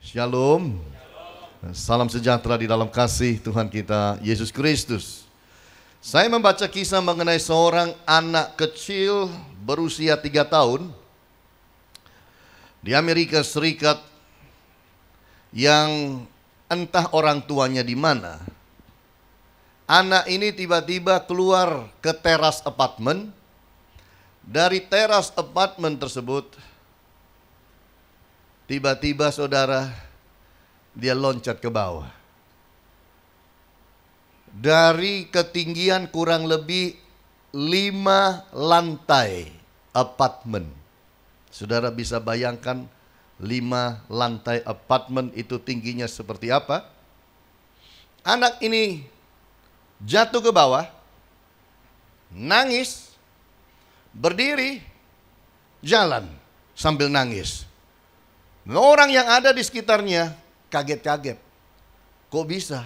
Shalom. Salam sejahtera di dalam kasih Tuhan kita Yesus Kristus. Saya membaca kisah mengenai seorang anak kecil berusia 3 tahun di Amerika Serikat yang entah orang tuanya di mana. Anak ini tiba-tiba keluar ke teras apartemen. Dari teras apartemen tersebut, tiba-tiba saudara, dia loncat ke bawah. Dari ketinggian kurang lebih 5 lantai apartemen. Saudara bisa bayangkan 5 lantai apartemen itu tingginya seperti apa? Anak ini jatuh ke bawah, nangis, berdiri, jalan sambil nangis. Orang yang ada di sekitarnya kaget-kaget. Kok bisa?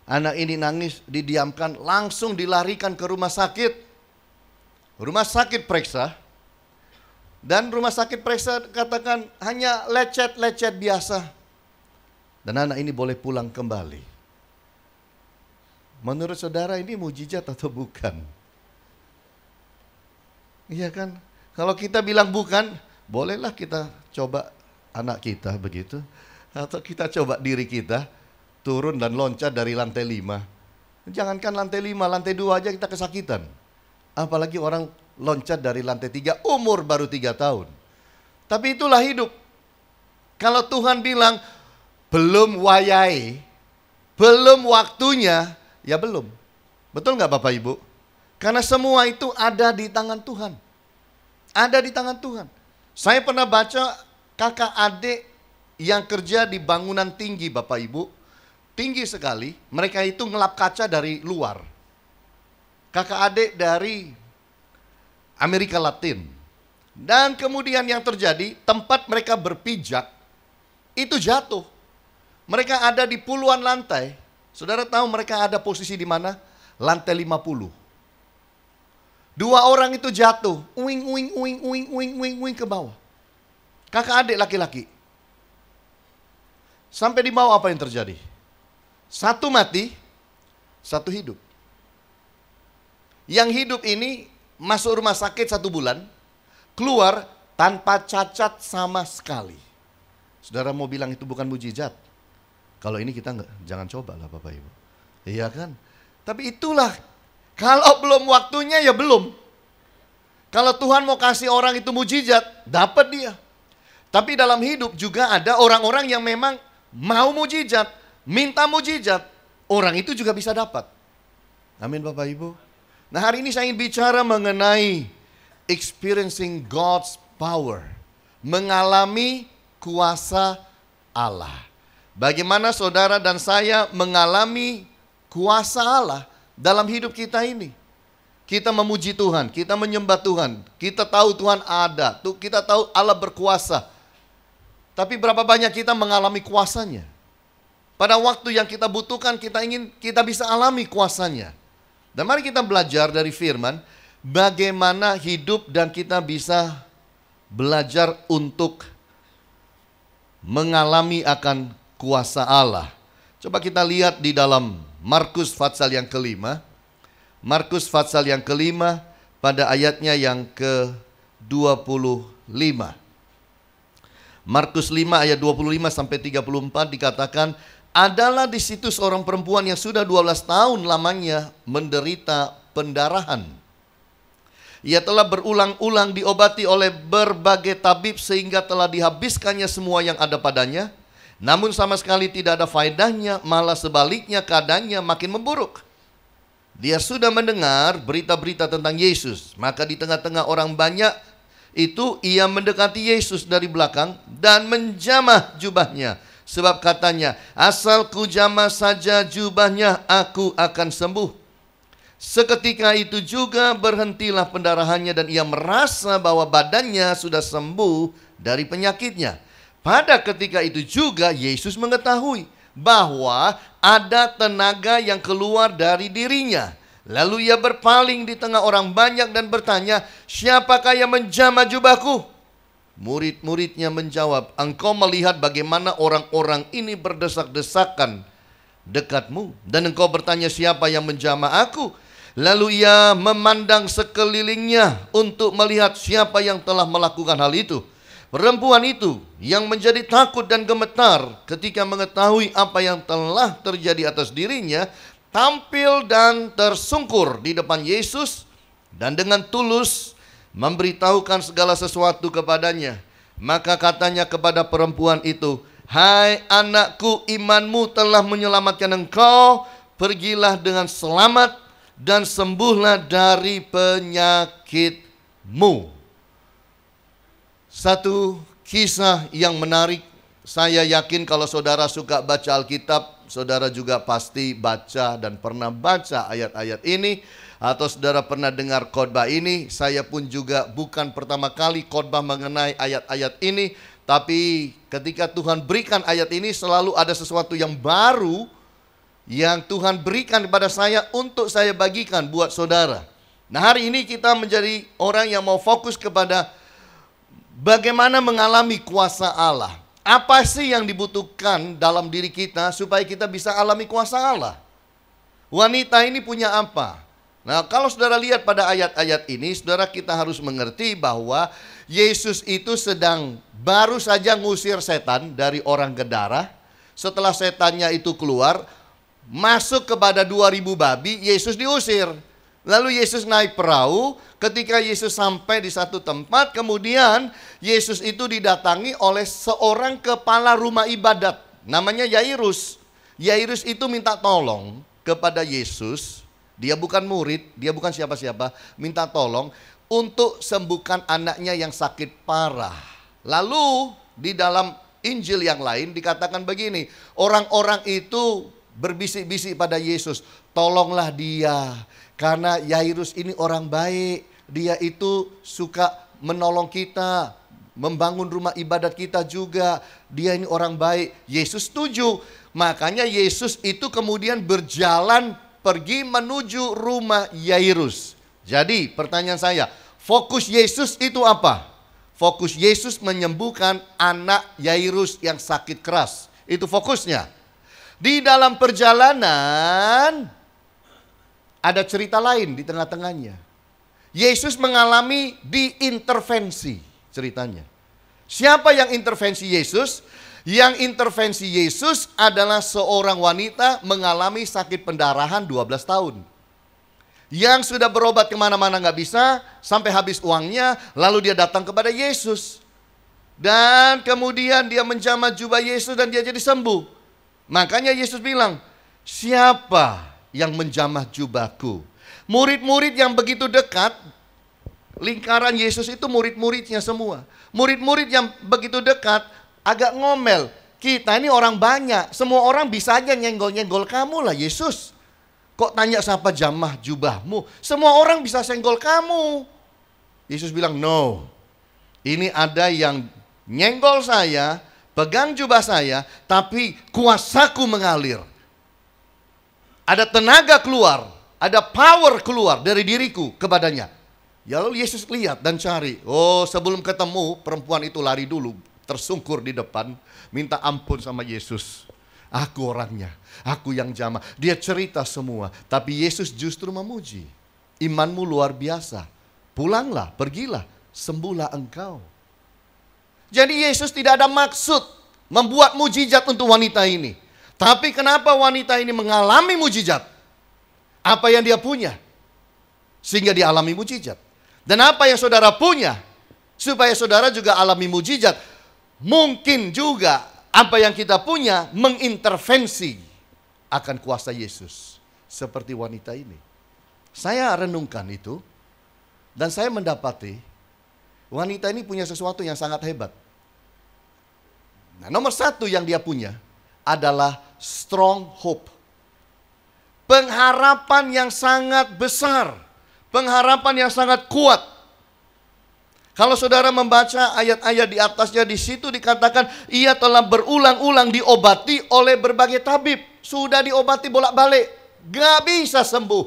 Anak ini nangis, didiamkan, langsung dilarikan ke rumah sakit. Rumah sakit periksa. Dan rumah sakit periksa katakan hanya lecet-lecet biasa. Dan anak ini boleh pulang kembali. Menurut saudara ini mujizat atau bukan? Iya kan? Kalau kita bilang bukan, bolehlah kita coba anak kita begitu. Atau kita coba diri kita turun dan loncat dari lantai 5. Jangankan lantai 5, lantai 2 aja kita kesakitan. Apalagi orang loncat dari lantai 3, umur baru 3 tahun. Tapi itulah hidup. Kalau Tuhan bilang, belum wayai, belum waktunya, ya belum. Betul nggak Bapak Ibu? Karena semua itu ada di tangan Tuhan. Ada di tangan Tuhan. Saya pernah baca kakak adik yang kerja di bangunan tinggi Bapak Ibu. Tinggi sekali. Mereka itu ngelap kaca dari luar. Kakak adik dari Amerika Latin. Dan kemudian yang terjadi, tempat mereka berpijak itu jatuh. Mereka ada di puluhan lantai. Saudara tahu mereka ada posisi di mana? Lantai 50. 2 orang itu jatuh, uing ke bawah. Kakak adik laki-laki. Sampai di bawah apa yang terjadi? Satu mati, satu hidup. Yang hidup ini masuk rumah sakit 1 bulan, keluar tanpa cacat sama sekali. Saudara mau bilang itu bukan mujizat? Kalau ini kita jangan coba lah Bapak Ibu. Iya kan? Tapi itulah, kalau belum waktunya ya belum. Kalau Tuhan mau kasih orang itu mujizat, dapat dia. Tapi dalam hidup juga ada orang-orang yang memang mau mujizat, minta mujizat. Orang itu juga bisa dapat. Amin Bapak Ibu. Nah hari ini saya ingin bicara mengenai experiencing God's power. Mengalami kuasa Allah. Bagaimana saudara dan saya mengalami kuasa Allah dalam hidup kita ini. Kita memuji Tuhan, kita menyembah Tuhan, kita tahu Tuhan ada, kita tahu Allah berkuasa. Tapi berapa banyak kita mengalami kuasanya? Pada waktu yang kita butuhkan, kita bisa alami kuasanya. Dan mari kita belajar dari firman, bagaimana hidup dan kita bisa belajar untuk mengalami akan kuasa Allah. Coba kita lihat di dalam Markus pasal yang ke-5. Markus pasal yang ke-5 pada ayatnya yang ke-25. Markus 5 ayat 25 sampai 34 dikatakan, adalah di situ seorang perempuan yang sudah 12 tahun lamanya menderita pendarahan. Ia telah berulang-ulang diobati oleh berbagai tabib sehingga telah dihabiskannya semua yang ada padanya. Namun sama sekali tidak ada faedahnya, malah sebaliknya keadaannya makin memburuk. Dia sudah mendengar berita-berita tentang Yesus, maka di tengah-tengah orang banyak itu ia mendekati Yesus dari belakang dan menjamah jubahnya. Sebab katanya, asal ku jamah saja jubahnya, aku akan sembuh. Seketika itu juga berhentilah pendarahannya dan ia merasa bahwa badannya sudah sembuh dari penyakitnya. Pada ketika itu juga Yesus mengetahui bahwa ada tenaga yang keluar dari dirinya. Lalu ia berpaling di tengah orang banyak dan bertanya, siapakah yang menjamah jubahku? Murid-muridnya menjawab, engkau melihat bagaimana orang-orang ini berdesak-desakan dekatmu, dan engkau bertanya siapa yang menjamah aku. Lalu ia memandang sekelilingnya untuk melihat siapa yang telah melakukan hal itu. Perempuan itu yang menjadi takut dan gemetar ketika mengetahui apa yang telah terjadi atas dirinya, tampil dan tersungkur di depan Yesus dan dengan tulus memberitahukan segala sesuatu kepadanya. Maka katanya kepada perempuan itu, hai anakku, imanmu telah menyelamatkan engkau. Pergilah dengan selamat dan sembuhlah dari penyakitmu. Satu kisah yang menarik. Saya yakin kalau saudara suka baca Alkitab, saudara juga pasti baca dan pernah baca ayat-ayat ini, atau saudara pernah dengar khotbah ini. Saya pun juga bukan pertama kali khotbah mengenai ayat-ayat ini, tapi ketika Tuhan berikan ayat ini, selalu ada sesuatu yang baru yang Tuhan berikan kepada saya untuk saya bagikan buat saudara. Nah, hari ini kita menjadi orang yang mau fokus kepada bagaimana mengalami kuasa Allah. Apa sih yang dibutuhkan dalam diri kita supaya kita bisa alami kuasa Allah? Wanita ini punya apa? Nah, kalau saudara lihat pada ayat-ayat ini, saudara, kita harus mengerti bahwa Yesus itu sedang baru saja ngusir setan dari orang Gadara. Setelah setannya itu keluar, masuk kepada 2000 babi, Yesus diusir. Lalu Yesus naik perahu. Ketika Yesus sampai di satu tempat, kemudian Yesus itu didatangi oleh seorang kepala rumah ibadat, namanya Yairus. Yairus itu minta tolong kepada Yesus. Dia bukan murid, dia bukan siapa-siapa, minta tolong untuk sembuhkan anaknya yang sakit parah. Lalu di dalam Injil yang lain dikatakan begini, orang-orang itu berbisik-bisik pada Yesus, tolonglah dia, karena Yairus ini orang baik, dia itu suka menolong kita, membangun rumah ibadat kita juga, dia ini orang baik. Yesus setuju, makanya Yesus itu kemudian berjalan pergi menuju rumah Yairus. Jadi pertanyaan saya, fokus Yesus itu apa? Fokus Yesus menyembuhkan anak Yairus yang sakit keras. Itu fokusnya. Di dalam perjalanan ada cerita lain di tengah-tengahnya. Yesus mengalami diintervensi ceritanya. Siapa yang intervensi Yesus? Yang intervensi Yesus adalah seorang wanita mengalami sakit pendarahan 12 tahun. Yang sudah berobat kemana-mana gak bisa, sampai habis uangnya, lalu dia datang kepada Yesus. Dan kemudian dia menjamah jubah Yesus dan dia jadi sembuh. Makanya Yesus bilang, siapa yang menjamah jubahku? Murid-murid yang begitu dekat, lingkaran Yesus itu murid-muridnya semua. Murid-murid yang begitu dekat, agak ngomel. Kita ini orang banyak, semua orang bisa aja nyenggol-nyenggol kamu lah Yesus. Kok tanya siapa jamah jubahmu? Semua orang bisa senggol kamu. Yesus bilang, no. Ini ada yang nyenggol saya, pegang jubah saya, tapi kuasaku mengalir. Ada tenaga keluar, ada power keluar dari diriku kepadanya. Ya, lalu Yesus lihat dan cari. Oh, sebelum ketemu, perempuan itu lari dulu, tersungkur di depan, minta ampun sama Yesus. Aku orangnya, aku yang jamah. Dia cerita semua, tapi Yesus justru memuji. Imanmu luar biasa. Pulanglah, pergilah, sembuhlah engkau. Jadi Yesus tidak ada maksud membuat mujizat untuk wanita ini. Tapi kenapa wanita ini mengalami mujizat? Apa yang dia punya sehingga dia alami mujizat? Dan apa yang saudara punya supaya saudara juga alami mujizat? Mungkin juga apa yang kita punya mengintervensi akan kuasa Yesus. Seperti wanita ini. Saya renungkan itu dan saya mendapati wanita ini punya sesuatu yang sangat hebat. Nah, nomor satu yang dia punya adalah strong hope. Pengharapan yang sangat besar. Pengharapan yang sangat kuat. Kalau saudara membaca ayat-ayat di atasnya, di situ dikatakan ia telah berulang-ulang diobati oleh berbagai tabib. Sudah diobati bolak-balik, gak bisa sembuh.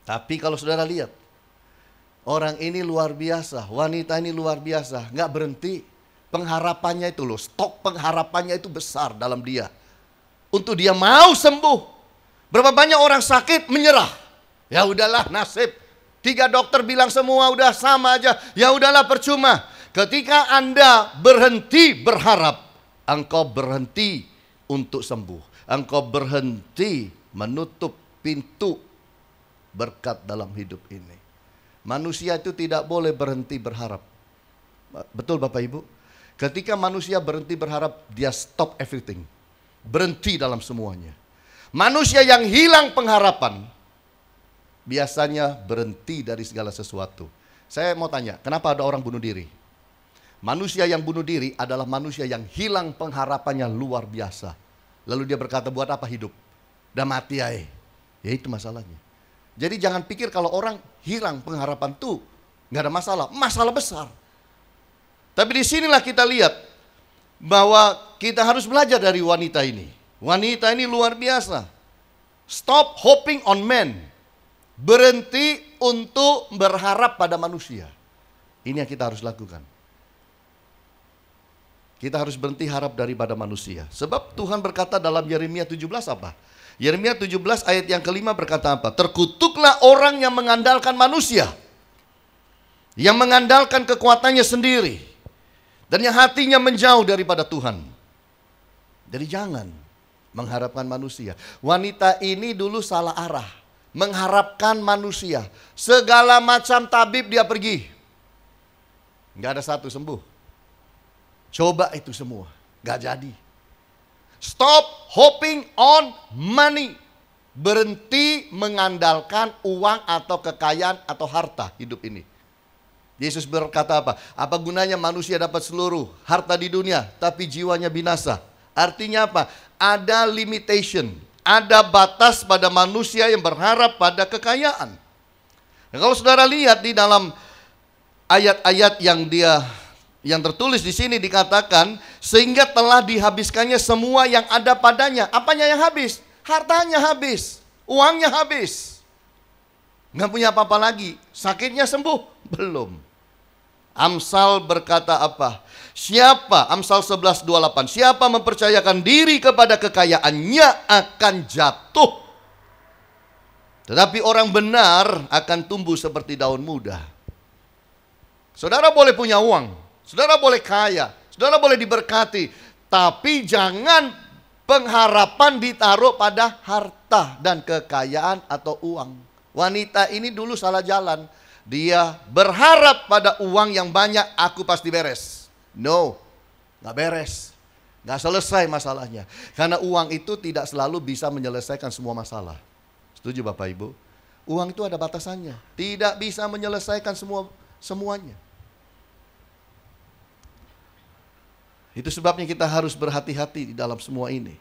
Tapi kalau saudara lihat, Orang ini luar biasa, wanita ini luar biasa, nggak berhenti. Pengharapannya itu loh, stok pengharapannya itu besar dalam dia. Untuk dia mau sembuh. Berapa banyak orang sakit menyerah. Ya udahlah nasib. 3 dokter bilang semua udah sama aja. Ya udahlah percuma. Ketika Anda berhenti berharap, engkau berhenti untuk sembuh. Engkau berhenti menutup pintu berkat dalam hidup ini. Manusia itu tidak boleh berhenti berharap. Betul Bapak Ibu? Ketika manusia berhenti berharap, dia stop everything. Berhenti dalam semuanya. Manusia yang hilang pengharapan, biasanya berhenti dari segala sesuatu. Saya mau tanya, kenapa ada orang bunuh diri? Manusia yang bunuh diri adalah manusia yang hilang pengharapannya luar biasa. Lalu dia berkata, buat apa hidup? Udah mati aja. Ya itu masalahnya. Jadi jangan pikir kalau orang hilang pengharapan tuh nggak ada masalah. Masalah besar. Tapi disinilah kita lihat bahwa kita harus belajar dari wanita ini. Wanita ini luar biasa. Stop hoping on men. Berhenti untuk berharap pada manusia. Ini yang kita harus lakukan. Kita harus berhenti harap daripada manusia. Sebab Tuhan berkata dalam Yeremia 17 apa? Yeremia 17 ayat yang kelima berkata apa? Terkutuklah orang yang mengandalkan manusia. Yang mengandalkan kekuatannya sendiri. Dan yang hatinya menjauh daripada Tuhan. Jadi jangan mengharapkan manusia. Wanita ini dulu salah arah. Mengharapkan manusia. Segala macam tabib dia pergi. Nggak ada satu sembuh. Coba itu semua. Nggak jadi. Stop hoping on money. Berhenti mengandalkan uang atau kekayaan atau harta hidup ini. Yesus berkata apa? Apa gunanya manusia dapat seluruh harta di dunia tapi jiwanya binasa? Artinya apa? Ada limitation. Ada batas pada manusia yang berharap pada kekayaan. Nah, kalau saudara lihat di dalam ayat-ayat yang tertulis di sini dikatakan sehingga telah dihabiskannya semua yang ada padanya. Apanya yang habis? Hartanya habis, uangnya habis. Nggak punya apa-apa lagi. Sakitnya sembuh? Belum. Amsal berkata apa? Amsal 11:28. Siapa mempercayakan diri kepada kekayaannya akan jatuh. Tetapi orang benar akan tumbuh seperti daun muda. Saudara boleh punya uang, saudara boleh kaya, saudara boleh diberkati, tapi jangan pengharapan ditaruh pada harta dan kekayaan atau uang. Wanita ini dulu salah jalan. Dia berharap pada uang yang banyak, aku pasti beres. No, gak beres. Gak selesai masalahnya. Karena uang itu tidak selalu bisa menyelesaikan semua masalah. Setuju Bapak Ibu? Uang itu ada batasannya. Tidak bisa menyelesaikan semuanya. Itu sebabnya kita harus berhati-hati di dalam semua ini.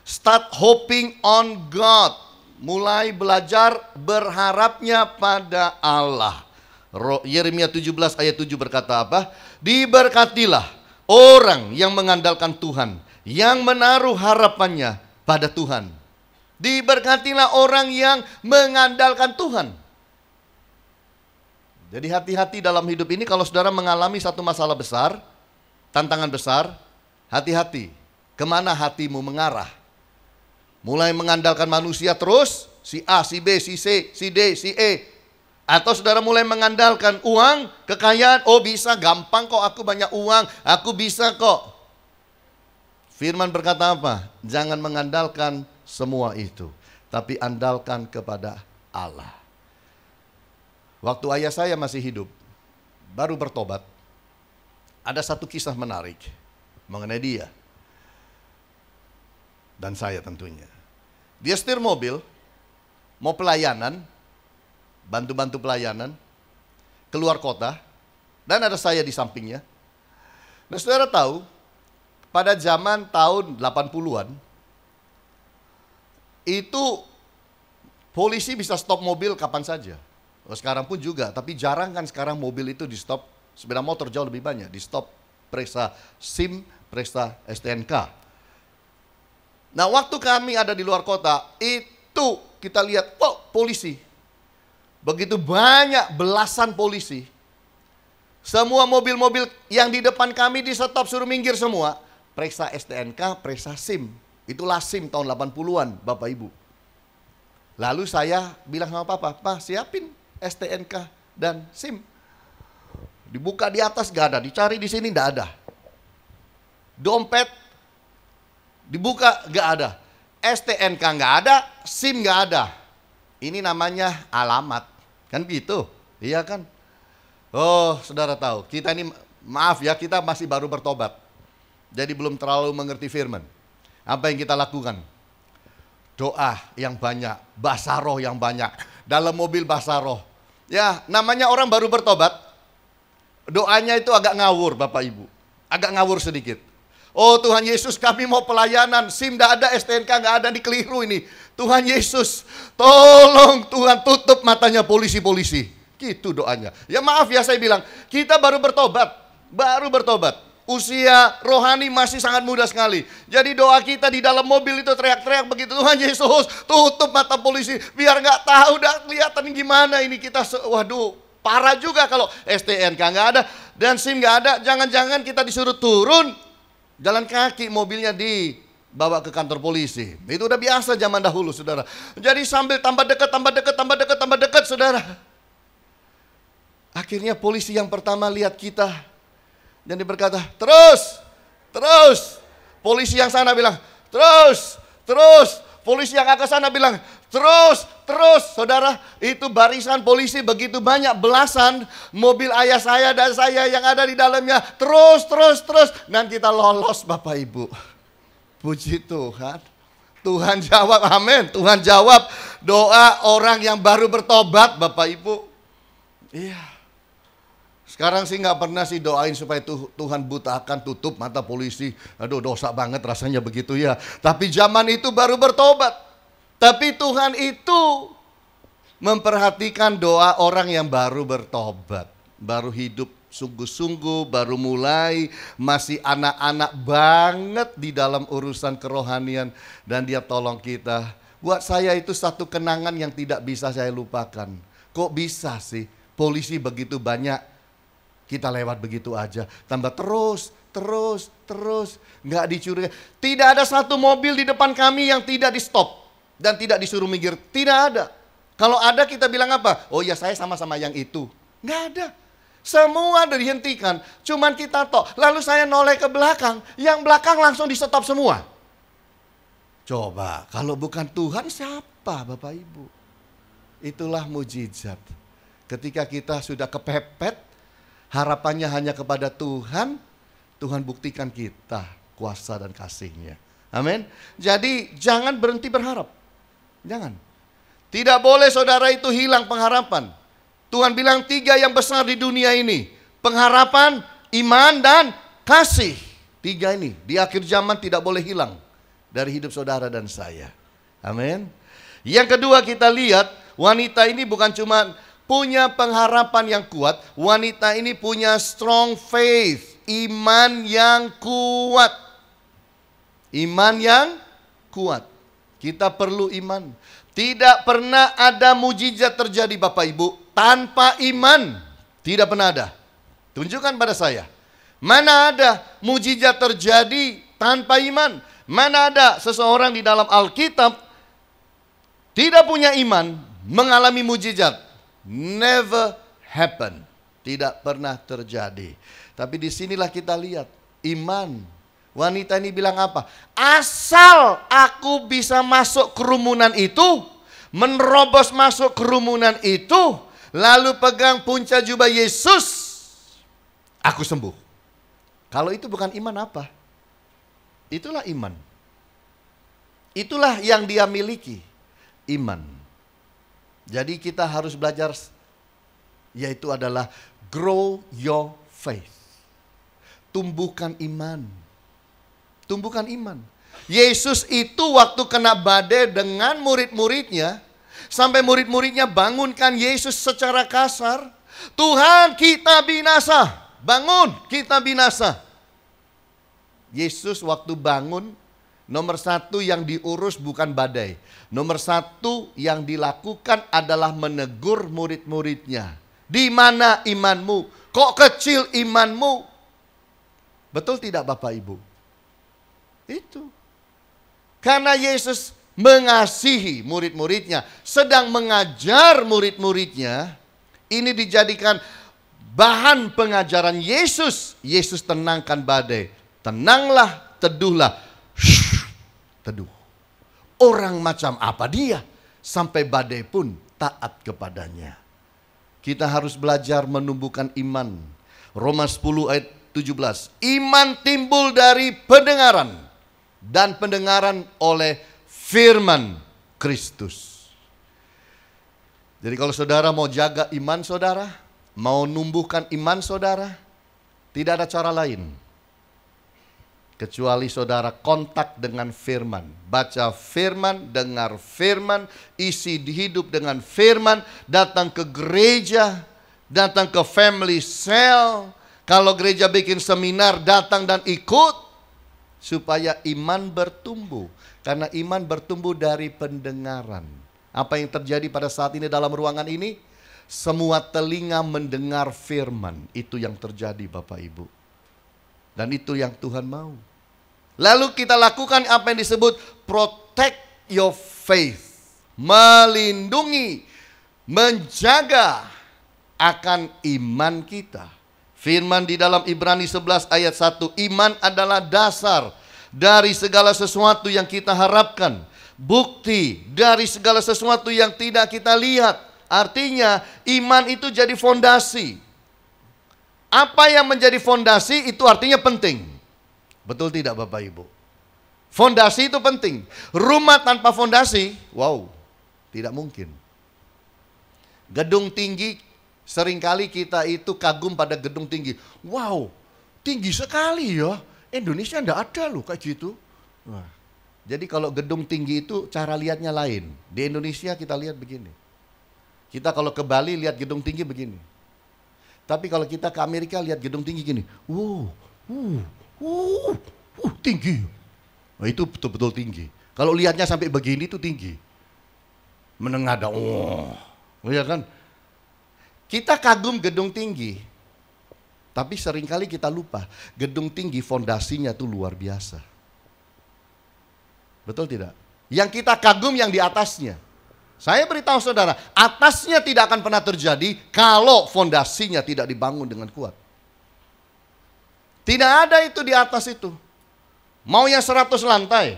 Start hoping on God. Mulai belajar berharapnya pada Allah. Yeremia 17 ayat 7 berkata apa? Diberkatilah orang yang mengandalkan Tuhan, yang menaruh harapannya pada Tuhan. Diberkatilah orang yang mengandalkan Tuhan. Jadi hati-hati dalam hidup ini kalau saudara mengalami satu masalah besar, tantangan besar, hati-hati. Kemana hatimu mengarah? Mulai mengandalkan manusia terus, si A, si B, si C, si D, si E. Atau saudara mulai mengandalkan uang, kekayaan, oh bisa, gampang kok, aku banyak uang, aku bisa kok. Firman berkata apa? Jangan mengandalkan semua itu, tapi andalkan kepada Allah. Waktu ayah saya masih hidup, baru bertobat, ada satu kisah menarik mengenai dia. Dan saya tentunya. Dia setir mobil, mau pelayanan, bantu-bantu pelayanan, keluar kota, dan ada saya di sampingnya. Nah saudara tahu, pada zaman tahun 80-an, itu polisi bisa stop mobil kapan saja. Sekarang pun juga, tapi jarang kan sekarang mobil itu di stop, sepeda motor jauh lebih banyak, di stop periksa SIM, periksa STNK. Nah waktu kami ada di luar kota, itu kita lihat, polisi. Begitu banyak belasan polisi. Semua mobil-mobil yang di depan kami di stop suruh minggir semua. Periksa STNK, periksa SIM. Itulah SIM tahun 80-an Bapak Ibu. Lalu saya bilang sama Papa, Pak siapin STNK dan SIM. Dibuka di atas gak ada, dicari di sini gak ada. Dompet dibuka gak ada. STNK gak ada, SIM gak ada. Ini namanya alamat. Kan gitu, iya kan? Oh, saudara tahu, kita ini maaf ya, kita masih baru bertobat. Jadi belum terlalu mengerti firman. Apa yang kita lakukan? Doa yang banyak, bahasa roh yang banyak. Dalam mobil bahasa roh. Ya, namanya orang baru bertobat. Doanya itu agak ngawur Bapak Ibu. Agak ngawur sedikit. Oh Tuhan Yesus, kami mau pelayanan. SIM tidak ada, STNK nggak ada, dikeliru ini. Tuhan Yesus, tolong Tuhan tutup matanya polisi-polisi. Gitu doanya. Ya maaf ya saya bilang, kita baru bertobat. Baru bertobat. Usia rohani masih sangat muda sekali. Jadi doa kita di dalam mobil itu teriak-teriak begitu. Tuhan Yesus, tutup mata polisi. Biar nggak tahu, udah kelihatan gimana ini kita. Waduh, parah juga kalau STNK nggak ada dan SIM nggak ada. Jangan-jangan kita disuruh turun. Jalan kaki mobilnya dibawa ke kantor polisi. Itu udah biasa zaman dahulu, saudara. Jadi sambil tambah dekat, saudara. Akhirnya polisi yang pertama lihat kita dan dia berkata, terus. Polisi yang sana bilang, terus. Polisi yang ke sana bilang, terus. Saudara, itu barisan polisi begitu banyak, belasan mobil ayah saya dan saya yang ada di dalamnya. Terus. Dan kita lolos Bapak Ibu. Puji Tuhan. Tuhan jawab, amin. Tuhan jawab doa orang yang baru bertobat Bapak Ibu. Iya. Sekarang sih nggak pernah sih doain supaya Tuhan butakan, tutup mata polisi. Aduh dosa banget rasanya begitu ya. Tapi zaman itu baru bertobat. Tapi Tuhan itu memperhatikan doa orang yang baru bertobat. Baru hidup sungguh-sungguh, baru mulai, masih anak-anak banget di dalam urusan kerohanian. Dan dia tolong kita. Buat saya itu satu kenangan yang tidak bisa saya lupakan. Kok bisa sih polisi begitu banyak, kita lewat begitu aja. Tambah terus. Nggak dicurigai. Tidak ada satu mobil di depan kami yang tidak di stop. Dan tidak disuruh minggir, tidak ada. Kalau ada kita bilang apa? Oh ya saya sama-sama yang itu. Nggak ada. Semua dihentikan, cuman kita tok. Lalu saya noleh ke belakang, yang belakang langsung di stop semua. Coba, kalau bukan Tuhan siapa Bapak Ibu? Itulah mujizat. Ketika kita sudah kepepet, harapannya hanya kepada Tuhan, Tuhan buktikan kita kuasa dan kasih-Nya. Amin. Jadi jangan berhenti berharap. Jangan. Tidak boleh saudara itu hilang pengharapan. Tuhan bilang 3 yang besar di dunia ini. Pengharapan, iman, dan kasih. 3 ini di akhir zaman tidak boleh hilang dari hidup saudara dan saya. Amin. Yang kedua kita lihat wanita ini bukan cuma punya pengharapan yang kuat. Wanita ini punya strong faith. Iman yang kuat. Iman yang kuat. Kita perlu iman. Tidak pernah ada mujizat terjadi Bapak Ibu tanpa iman. Tidak pernah ada. Tunjukkan pada saya. Mana ada mujizat terjadi tanpa iman? Mana ada seseorang di dalam Alkitab tidak punya iman mengalami mujizat? Never happen. Tidak pernah terjadi. Tapi disinilah kita lihat iman. Wanita ini bilang apa? Asal aku bisa masuk kerumunan itu, menerobos masuk kerumunan itu, lalu pegang punca jubah Yesus, aku sembuh. Kalau itu bukan iman apa? Itulah iman. Itulah yang dia miliki, iman. Jadi kita harus belajar, yaitu adalah grow your faith. Tumbuhkan iman. Tumbuhkan iman. Yesus itu waktu kena badai dengan murid-muridnya, sampai murid-muridnya bangunkan Yesus secara kasar. Tuhan kita binasa. Bangun, kita binasa. Yesus waktu bangun Nomor satu yang diurus bukan badai. Nomor satu yang dilakukan adalah menegur murid-muridnya. Di mana imanmu? Kok kecil imanmu? Betul tidak Bapak Ibu? Itu. Karena Yesus mengasihi murid-muridnya, sedang mengajar murid-muridnya, ini dijadikan bahan pengajaran Yesus. Yesus tenangkan badai. Tenanglah, teduhlah. Teduh. Orang macam apa dia? Sampai badai pun taat kepadanya. Kita harus belajar menumbuhkan iman. Roma 10 ayat 17. Iman timbul dari pendengaran. Dan pendengaran oleh firman Kristus. Jadi kalau saudara mau jaga iman saudara, mau numbuhkan iman saudara, tidak ada cara lain kecuali saudara kontak dengan firman. Baca firman, dengar firman, isi di hidup dengan firman, datang ke gereja, datang ke family cell. Kalau gereja bikin seminar, datang dan ikut. Supaya iman bertumbuh. Karena iman bertumbuh dari pendengaran. Apa yang terjadi pada saat ini dalam ruangan ini? Semua telinga mendengar firman. Itu yang terjadi Bapak Ibu. Dan itu yang Tuhan mau. Lalu kita lakukan apa yang disebut protect your faith. Melindungi, menjaga akan iman kita. Firman di dalam Ibrani 11 ayat 1. Iman adalah dasar dari segala sesuatu yang kita harapkan. Bukti dari segala sesuatu yang tidak kita lihat. Artinya iman itu jadi fondasi. Apa yang menjadi fondasi itu artinya penting. Betul tidak Bapak Ibu? Fondasi itu penting. Rumah tanpa fondasi, wow, tidak mungkin. Gedung tinggi, seringkali kita itu kagum pada gedung tinggi. Wow, tinggi sekali ya. Indonesia enggak ada loh kayak gitu. Wah. Jadi kalau gedung tinggi itu cara lihatnya lain. Di Indonesia kita lihat begini. Kita kalau ke Bali lihat gedung tinggi begini. Tapi kalau kita ke Amerika lihat gedung tinggi gini. Tinggi. Nah, itu betul-betul tinggi. Kalau lihatnya sampai begini itu tinggi. Menengadah. Ya kan? Kita kagum gedung tinggi, tapi seringkali kita lupa gedung tinggi fondasinya tuh luar biasa. Betul tidak? Yang kita kagum yang di atasnya. Saya beritahu saudara, atasnya tidak akan pernah terjadi kalau fondasinya tidak dibangun dengan kuat. Tidak ada itu di atas itu. Mau yang 100 lantai,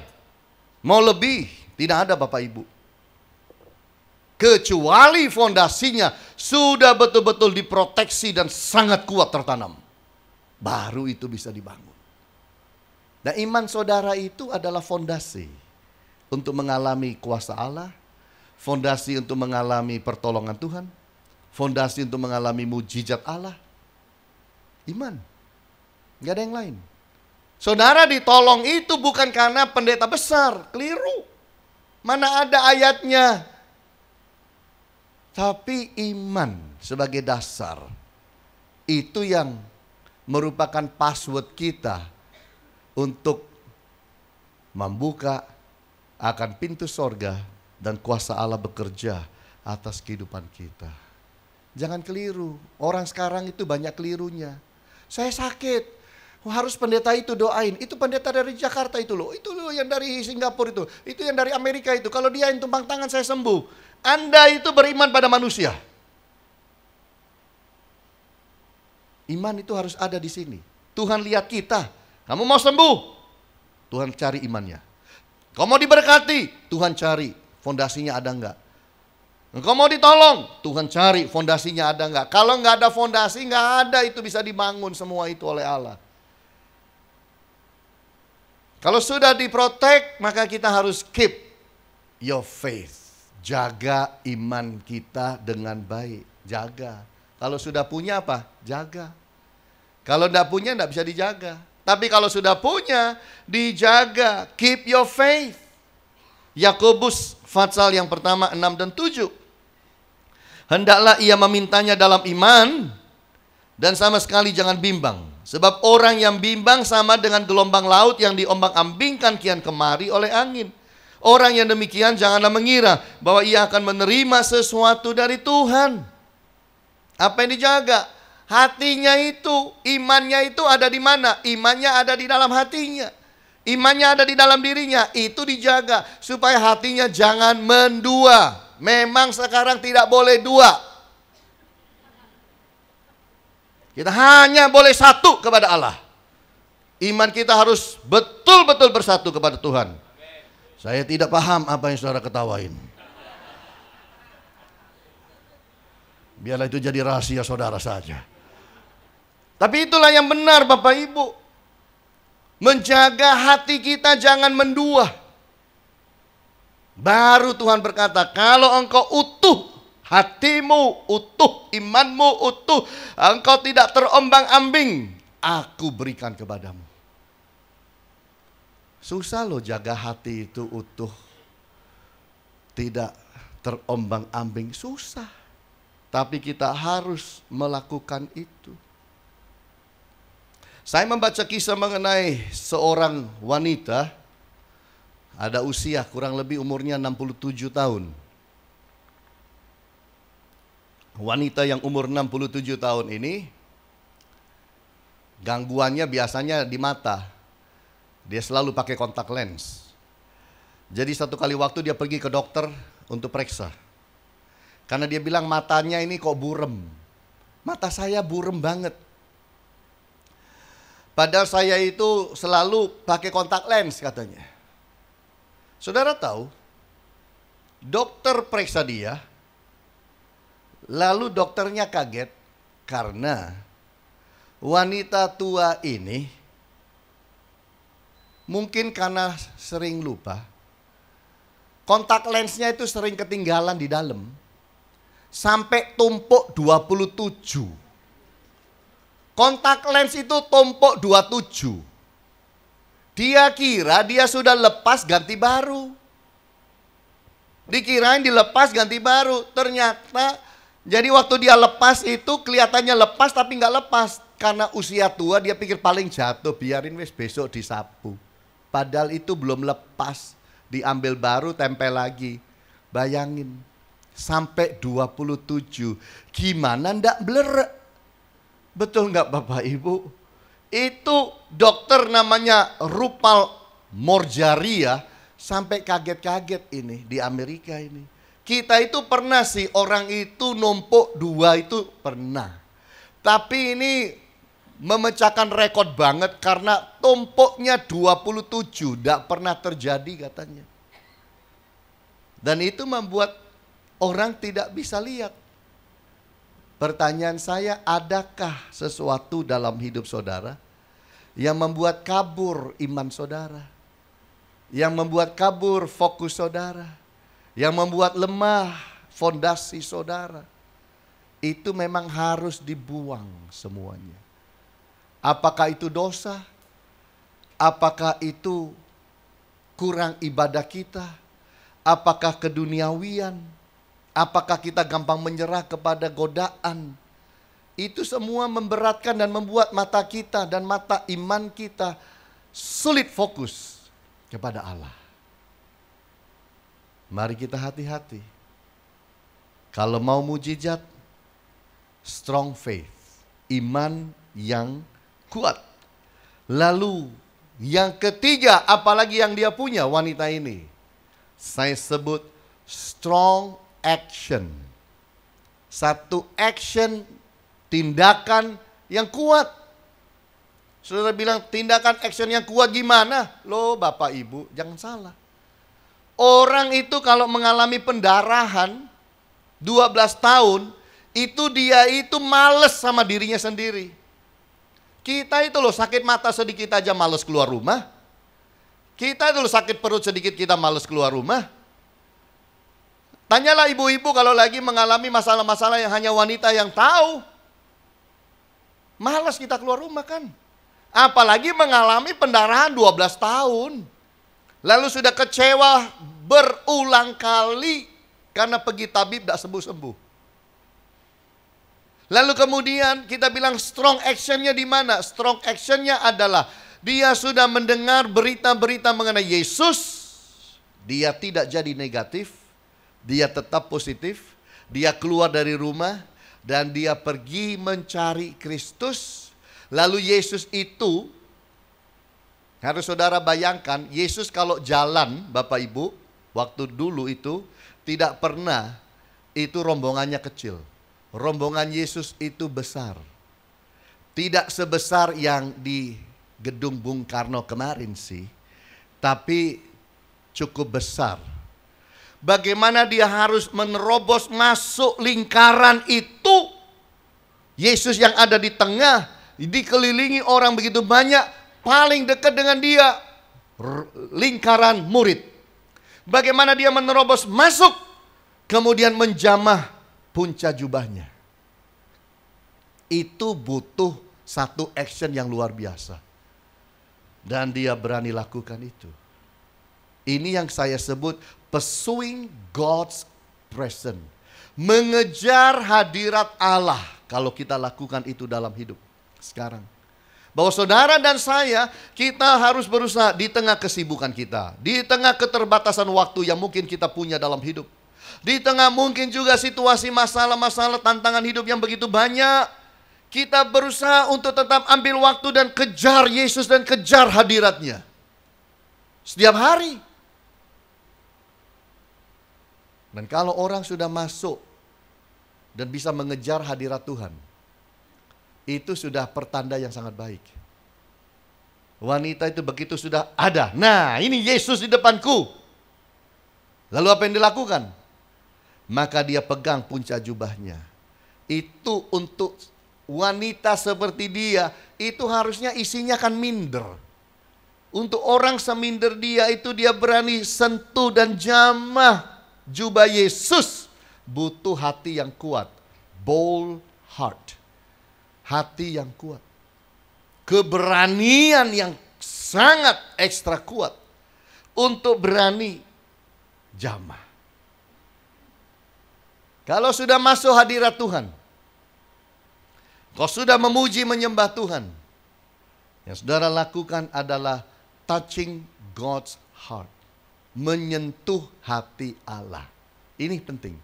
mau lebih, tidak ada Bapak Ibu. Kecuali fondasinya sudah betul-betul diproteksi dan sangat kuat tertanam. Baru itu bisa dibangun. Dan iman saudara itu adalah fondasi untuk mengalami kuasa Allah. Fondasi untuk mengalami pertolongan Tuhan. Fondasi untuk mengalami mujizat Allah. Iman. Gak ada yang lain. Saudara ditolong itu bukan karena pendeta besar. Keliru. Mana ada ayatnya. Tapi iman sebagai dasar itu yang merupakan password kita untuk membuka akan pintu sorga dan kuasa Allah bekerja atas kehidupan kita. Jangan keliru, orang sekarang itu banyak kelirunya. Saya sakit, harus pendeta itu doain. Itu pendeta dari Jakarta itu loh, itu loh yang dari Singapura itu yang dari Amerika itu. Kalau dia yang tumpang tangan saya sembuh. Anda itu beriman pada manusia. Iman itu harus ada di sini. Tuhan lihat kita. Kamu mau sembuh? Tuhan cari imannya. Kamu mau diberkati? Tuhan cari fondasinya ada enggak. Kamu mau ditolong? Tuhan cari fondasinya ada enggak. Kalau enggak ada fondasi, enggak ada itu bisa dibangun semua itu oleh Allah. Kalau sudah diprotek, maka kita harus keep your faith. Jaga iman kita dengan baik. Jaga. Kalau sudah punya apa? Jaga. Kalau tidak punya tidak bisa dijaga. Tapi kalau sudah punya, dijaga. Keep your faith. Yakobus pasal yang pertama 6 dan 7. Hendaklah ia memintanya dalam iman dan sama sekali jangan bimbang. Sebab orang yang bimbang sama dengan gelombang laut yang diombang-ambingkan kian kemari oleh angin. Orang yang demikian janganlah mengira bahwa ia akan menerima sesuatu dari Tuhan. Apa yang dijaga? Hatinya itu, imannya itu ada di mana? Imannya ada di dalam hatinya. Imannya ada di dalam dirinya. Itu dijaga supaya hatinya jangan mendua. Memang sekarang tidak boleh dua. Kita hanya boleh satu kepada Allah. Iman kita harus betul-betul bersatu kepada Tuhan. Saya tidak paham apa yang saudara ketawain. Biarlah itu jadi rahasia saudara saja. Tapi itulah yang benar Bapak Ibu. Menjaga hati kita jangan mendua. Baru Tuhan berkata, kalau engkau utuh, hatimu utuh, imanmu utuh, engkau tidak terombang-ambing, aku berikan kepadamu. Susah loh jaga hati itu utuh, tidak terombang-ambing, susah. Tapi kita harus melakukan itu. Saya membaca kisah mengenai seorang wanita, ada usia kurang lebih umurnya 67 tahun. Wanita yang umur 67 tahun ini, gangguannya biasanya di mata. Dia selalu pakai kontak lens. Jadi satu kali waktu dia pergi ke dokter untuk periksa. Karena dia bilang matanya ini kok burem. Mata saya burem banget. Padahal saya itu selalu pakai kontak lens katanya. Saudara tahu, dokter periksa dia. Lalu dokternya kaget karena wanita tua ini mungkin karena sering lupa, kontak lensnya itu sering ketinggalan di dalam. Sampai tumpuk 27. Kontak lens itu tumpuk 27. Dia kira dia sudah lepas ganti baru. Dikirain dilepas ganti baru. Ternyata jadi waktu dia lepas itu kelihatannya lepas tapi nggak lepas. Karena usia tua dia pikir paling jatuh, biarin wes besok disapu. Padahal itu belum lepas, diambil baru tempel lagi. Bayangin, sampai 27, gimana ndak blur? Betul nggak Bapak Ibu? Itu dokter namanya Rupal Morjaria sampai kaget-kaget ini di Amerika ini. Kita itu pernah sih orang itu numpuk 2 itu pernah. Tapi ini memecahkan rekor banget karena tumpuknya 27, tidak pernah terjadi katanya. Dan itu membuat orang tidak bisa lihat. Pertanyaan saya, adakah sesuatu dalam hidup saudara yang membuat kabur iman saudara? Yang membuat kabur fokus saudara? Yang membuat lemah fondasi saudara? Itu memang harus dibuang semuanya. Apakah itu dosa? Apakah itu kurang ibadah kita? Apakah keduniawian? Apakah kita gampang menyerah kepada godaan? Itu semua memberatkan dan membuat mata kita dan mata iman kita sulit fokus kepada Allah. Mari kita hati-hati. Kalau mau mujizat, strong faith, iman yang kuat. Lalu yang ketiga, apalagi yang dia punya wanita ini, saya sebut strong action. Satu action, tindakan yang kuat. Saudara bilang tindakan action yang kuat gimana? Loh Bapak Ibu, jangan salah. Orang itu kalau mengalami pendarahan 12 tahun, itu dia itu males sama dirinya sendiri. Kita itu loh sakit mata sedikit aja males keluar rumah. Kita itu loh sakit perut sedikit kita males keluar rumah. Tanyalah ibu-ibu kalau lagi mengalami masalah-masalah yang hanya wanita yang tahu. Males kita keluar rumah kan. Apalagi mengalami pendarahan 12 tahun. Lalu sudah kecewa berulang kali karena pergi tabib tidak sembuh-sembuh. Lalu kemudian kita bilang strong actionnya di mana? Strong actionnya adalah dia sudah mendengar berita-berita mengenai Yesus. Dia tidak jadi negatif, dia tetap positif. Dia keluar dari rumah dan dia pergi mencari Kristus. Lalu Yesus itu, harus saudara bayangkan, Yesus kalau jalan Bapak Ibu, waktu dulu itu tidak pernah itu rombongannya kecil. Rombongan Yesus itu besar. Tidak sebesar yang di gedung Bung Karno kemarin sih, tapi cukup besar. Bagaimana dia harus menerobos masuk lingkaran itu. Yesus yang ada di tengah, dikelilingi orang begitu banyak, paling dekat dengan dia lingkaran murid. Bagaimana dia menerobos masuk, kemudian menjamah punca jubahnya. Itu butuh satu action yang luar biasa. Dan dia berani lakukan itu. Ini yang saya sebut pursuing God's presence. Mengejar hadirat Allah. Kalau kita lakukan itu dalam hidup sekarang. Bahwa saudara dan saya, kita harus berusaha di tengah kesibukan kita. Di tengah keterbatasan waktu yang mungkin kita punya dalam hidup. Di tengah mungkin juga situasi masalah-masalah tantangan hidup yang begitu banyak. Kita berusaha untuk tetap ambil waktu dan kejar Yesus dan kejar hadiratnya. Setiap hari. Dan kalau orang sudah masuk dan bisa mengejar hadirat Tuhan, itu sudah pertanda yang sangat baik. Wanita itu begitu sudah ada, nah ini Yesus di depanku. Lalu apa yang dilakukan? Maka dia pegang punca jubahnya. Itu untuk wanita seperti dia, itu harusnya isinya kan minder. Untuk orang seminder dia itu dia berani sentuh dan jamah jubah Yesus. Butuh hati yang kuat. Bold heart. Hati yang kuat. Keberanian yang sangat ekstra kuat. Untuk berani jamah. Kalau sudah masuk hadirat Tuhan, kau sudah memuji menyembah Tuhan, yang saudara lakukan adalah touching God's heart. Menyentuh hati Allah. Ini penting.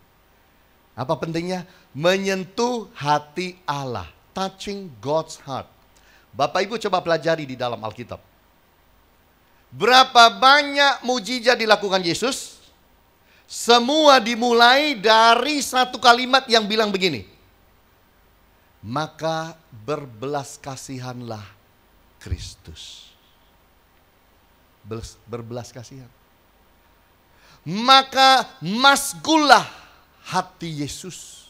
Apa pentingnya? Menyentuh hati Allah. Touching God's heart. Bapak Ibu coba pelajari di dalam Alkitab. Berapa banyak mujizat dilakukan Yesus? Semua dimulai dari satu kalimat yang bilang begini. Maka berbelas kasihanlah Kristus. Berbelas kasihan. Maka masgullah hati Yesus.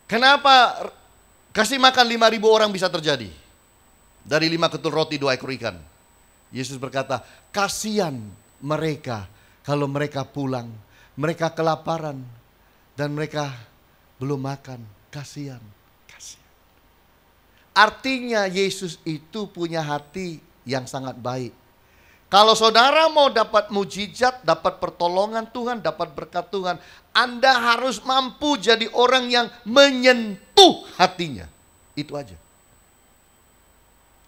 Kenapa kasih makan 5.000 orang bisa terjadi? Dari 5 ketul roti 2 ekor ikan. Yesus berkata, kasihan mereka kalau mereka pulang. Mereka kelaparan dan mereka belum makan. Kasihan. Artinya Yesus itu punya hati yang sangat baik. Kalau saudara mau dapat mujizat, dapat pertolongan Tuhan, dapat berkat Tuhan, Anda harus mampu jadi orang yang menyentuh hatinya. Itu aja.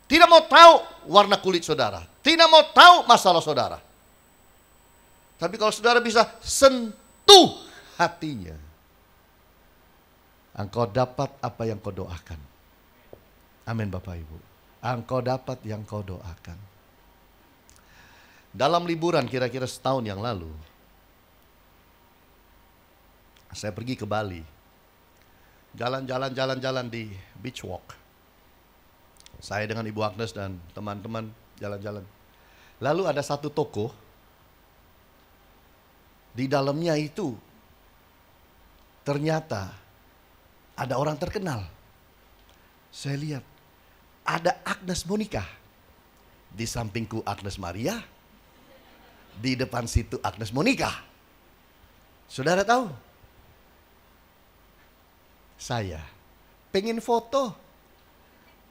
Tidak mau tahu warna kulit saudara, tidak mau tahu masalah saudara. Tapi kalau saudara bisa sentuh hatinya, engkau dapat apa yang kau doakan. Amin Bapak Ibu. Engkau dapat yang kau doakan. Dalam liburan kira-kira setahun yang lalu, saya pergi ke Bali. Jalan-jalan di beach walk. Saya dengan Ibu Agnes dan teman-teman jalan-jalan. Lalu ada satu toko. Di dalamnya itu ternyata ada orang terkenal. Saya lihat ada Agnes Monica. Di sampingku Agnes Maria. Di depan situ Agnes Monica. Saudara tahu? Saya pengen foto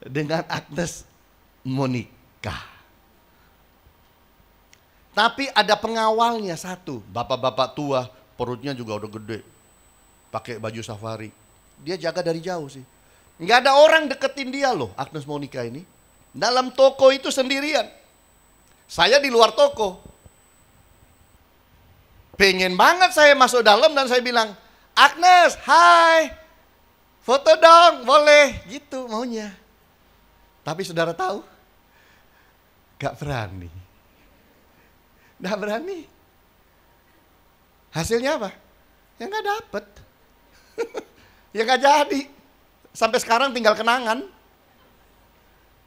dengan Agnes Monica. Tapi ada pengawalnya satu. Bapak-bapak tua, perutnya juga udah gede. pakai baju safari. Dia jaga dari jauh sih. Nggak ada orang deketin dia loh, Agnes Monica ini. Dalam toko itu sendirian. Saya di luar toko. Pengen banget saya masuk dalam dan saya bilang, Agnes, hai, foto dong, boleh. Gitu maunya. Tapi saudara tahu, gak berani. Gak berani. Hasilnya apa? Ya gak dapet. Ya gak jadi. Sampai sekarang tinggal kenangan.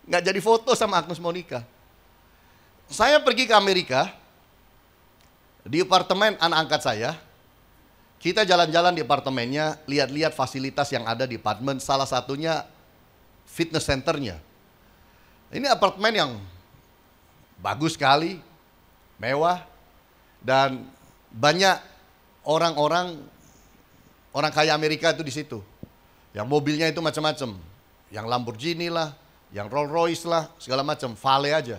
Gak jadi foto sama Agnes Monica. Saya pergi ke Amerika. Di apartemen anak angkat saya. Kita jalan-jalan di apartemennya. Lihat-lihat fasilitas yang ada di apartemen. Salah satunya fitness centernya. Ini apartemen yang bagus sekali. Mewah. Dan banyak orang-orang kaya Amerika itu di situ. Yang mobilnya itu macam-macam. Yang Lamborghini lah, yang Rolls Royce lah, segala macam. Valet aja.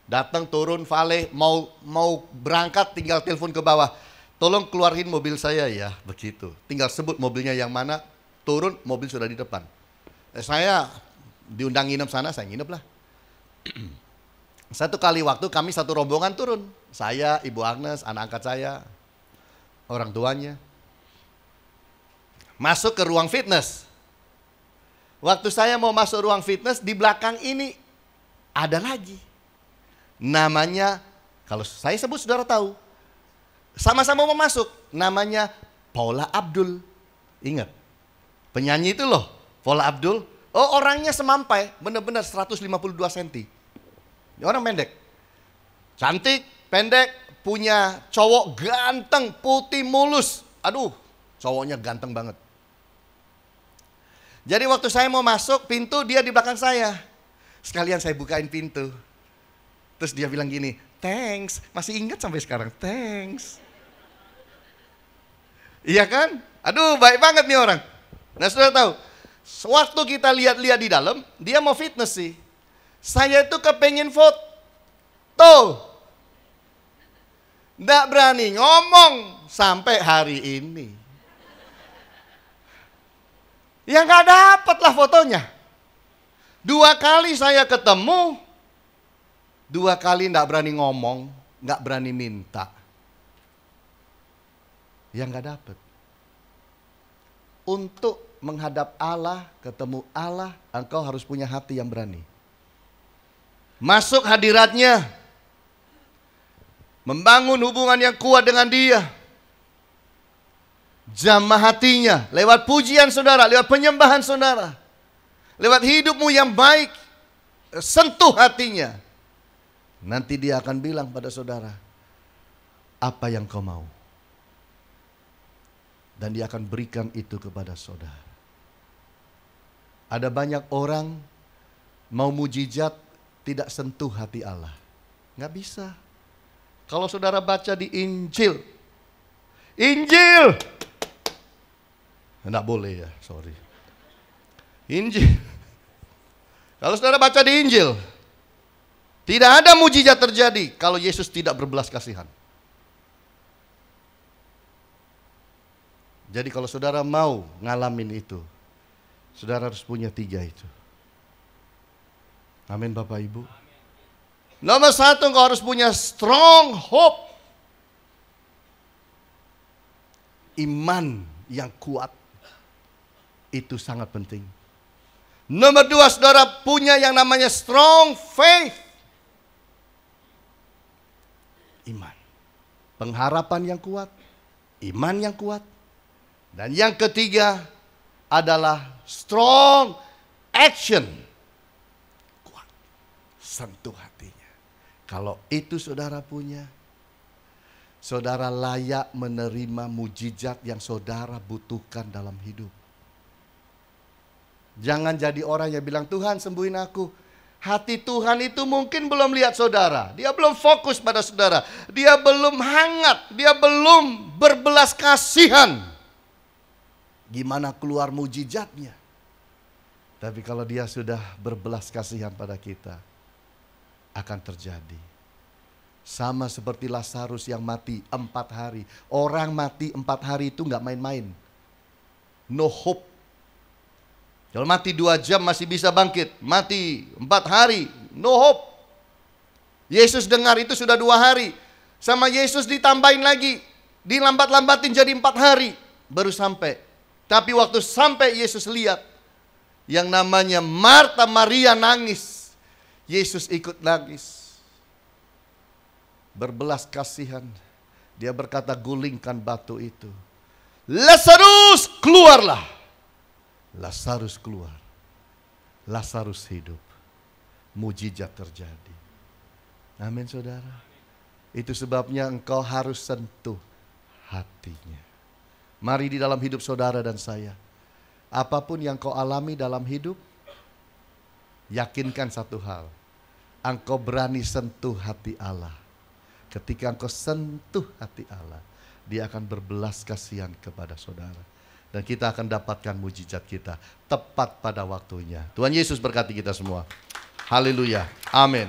Datang turun valet, mau berangkat tinggal telepon ke bawah. Tolong keluarin mobil saya ya, begitu. Tinggal sebut mobilnya yang mana, turun mobil sudah di depan. Saya diundang nginep sana, saya nginep lah. Satu kali waktu kami satu rombongan turun. Saya, Ibu Agnes, anak angkat saya, orang tuanya. Masuk ke ruang fitness. Waktu saya mau masuk ruang fitness, di belakang ini ada lagi. Namanya, kalau saya sebut saudara tahu. Sama-sama mau masuk. Namanya Paula Abdul. Ingat, penyanyi itu loh, Paula Abdul. Oh, orangnya semampai, benar-benar 152 cm. Orang pendek. Cantik, pendek, punya cowok ganteng, putih mulus. Aduh, cowoknya ganteng banget. Jadi waktu saya mau masuk pintu, dia di belakang saya. Sekalian saya bukain pintu. Terus dia bilang gini, thanks. Masih ingat sampai sekarang, thanks. Iya kan? Aduh, baik banget nih orang. Nah, sudah tahu, waktu kita lihat-lihat di dalam, dia mau fitness sih. Saya itu kepengen foto. Nggak berani ngomong sampai hari ini. Ya nggak dapet lah fotonya. 2 kali saya ketemu, 2 kali nggak berani ngomong, nggak berani minta. Ya nggak dapet. Untuk menghadap Allah, ketemu Allah, engkau harus punya hati yang berani. Masuk hadiratnya, membangun hubungan yang kuat dengan Dia. Jamah hatinya, lewat pujian saudara, lewat penyembahan saudara, lewat hidupmu yang baik, sentuh hatinya. Nanti Dia akan bilang pada saudara, apa yang kau mau? Dan Dia akan berikan itu kepada saudara. Ada banyak orang mau mujizat tidak sentuh hati Allah. Nggak bisa. Kalau saudara baca di Injil. Nggak boleh ya, sorry. Injil. Kalau saudara baca di Injil. Tidak ada mujizat terjadi kalau Yesus tidak berbelas kasihan. Jadi kalau saudara mau ngalamin itu, saudara harus punya 3 itu. Amin Bapak Ibu. Nomor 1, engkau harus punya strong hope. Iman yang kuat. Itu sangat penting. Nomor 2, saudara punya yang namanya strong faith. Iman. Pengharapan yang kuat. Iman yang kuat. Dan yang ketiga adalah strong action. Kuat. Sentuh hatinya. Kalau itu saudara punya, saudara layak menerima mujizat yang saudara butuhkan dalam hidup. Jangan jadi orang yang bilang, Tuhan sembuhin aku. Hati Tuhan itu mungkin belum lihat saudara. Dia belum fokus pada saudara. Dia belum hangat. Dia belum berbelas kasihan. Gimana keluar mujizatnya? Tapi kalau Dia sudah berbelas kasihan pada kita, akan terjadi. Sama seperti Lazarus yang mati 4 hari. Orang mati 4 hari itu nggak main-main. no hope. Kalau mati 2 jam masih bisa bangkit, mati 4 hari, no hope. Yesus dengar itu sudah 2 hari. Sama Yesus ditambahin lagi, dilambat-lambatin jadi 4 hari baru sampai. Tapi waktu sampai Yesus lihat yang namanya Marta Maria nangis, Yesus ikut nangis. Berbelas kasihan, dia berkata, gulingkan batu itu. Lazarus keluarlah. Lazarus keluar. Lazarus hidup. Mujizat terjadi. Amin saudara. Itu sebabnya engkau harus sentuh hatinya. Mari di dalam hidup saudara dan saya, apapun yang kau alami dalam hidup, yakinkan satu hal. Engkau berani sentuh hati Allah. Ketika engkau sentuh hati Allah, Dia akan berbelas kasihan kepada saudara. Dan kita akan dapatkan mujizat kita tepat pada waktunya. Tuhan Yesus berkati kita semua. Haleluya. Amin.